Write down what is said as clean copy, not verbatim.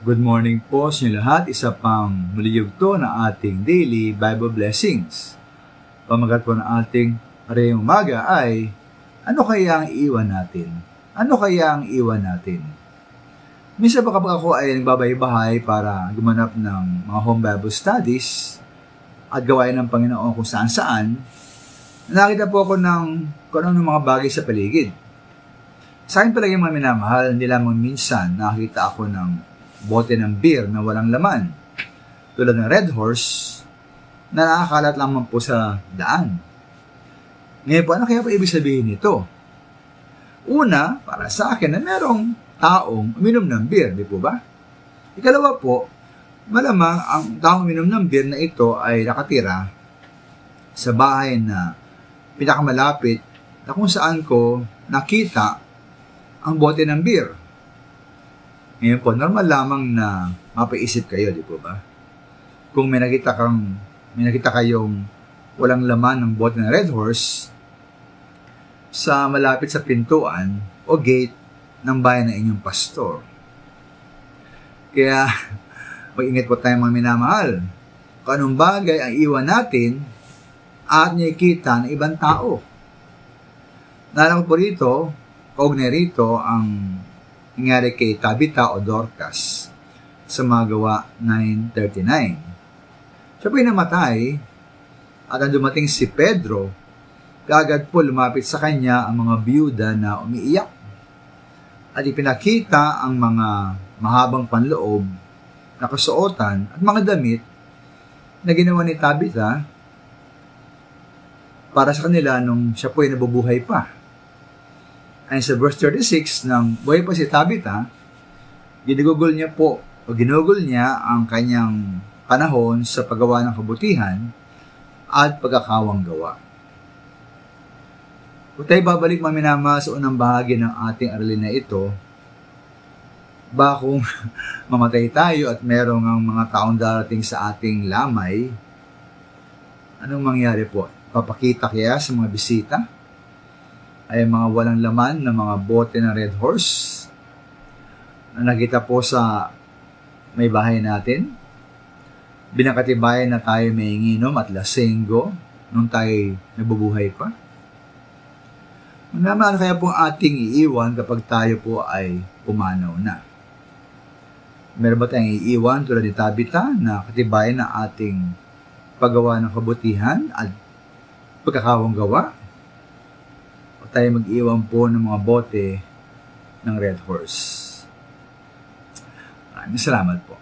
Good morning po sa inyo lahat. Isa pang muli yugto na ating daily Bible blessings. Pamagat po ng ating arayang umaga ay, ano kaya ang iiwan natin? Ano kaya ang iiwan natin? Minsan ba kapag ako ay nagbabay-bahay para gumanap ng mga home Bible studies at gawain ng Panginoon kung saan-saan, nakita po ako ng kung ano mga bagay sa paligid. Sa akin palagi mga minamahal, hindi lamang minsan nakakita ako ng bote ng beer na walang laman, tulad ng Red Horse, na nakakalat lamang po sa daan. Ngayon po, ano kaya po ibig sabihin nito? Una, para sa akin, na merong taong uminom ng beer, di po ba? Ikalawa po, malamang ang taong uminom ng beer na ito ay nakatira sa bahay na pinakamalapit na kung saan ko nakita ang bote ng beer. Ngayon po, normal lamang na mapaisip kayo, di po ba? Kung may nakita kayong walang laman ng bote ng Red Horse sa malapit sa pintuan o gate ng bayan ng inyong pastor. Kaya, mag-ingat po tayo mga minamahal. Kung anong bagay ang iwan natin at nakikita ng ibang tao. Naalala ko po rito, kaugnay rito ang nangyari kay Tabitha o Dorcas sa mga Gawa 9:39. Siya po'y namatay at ang dumating si Pedro, kaagad po lumapit sa kanya ang mga biyuda na umiiyak at ipinakita ang mga mahabang panloob na kasuotan at mga damit na ginawa ni Tabitha para sa kanila nung siya po'y nabubuhay pa. Ay sa verse 36, nang buhay pa si Tabitha, ginugol niya ang kanyang panahon sa paggawa ng kabutihan at pagkakawang gawa. Kung tayo babalik maminama sa unang bahagi ng ating aralin na ito, ba kung mamatay tayo at merong ang mga taong darating sa ating lamay, anong mangyari po? Papakita kaya sa mga bisita ay mga walang laman na mga bote ng Red Horse na nakita po sa may bahay natin. Binakatibayan na tayo may nginom at lasenggo nung tayo nabubuhay pa. Ano kaya po ating iiwan kapag tayo po ay pumanaw na? Meron ba tayong iiwan tulad ni Tabitha na katibayan na ating paggawa ng kabutihan at pagkakawang gawa? Tayo mag-iwan po ng mga bote ng Red Horse. Maraming salamat po.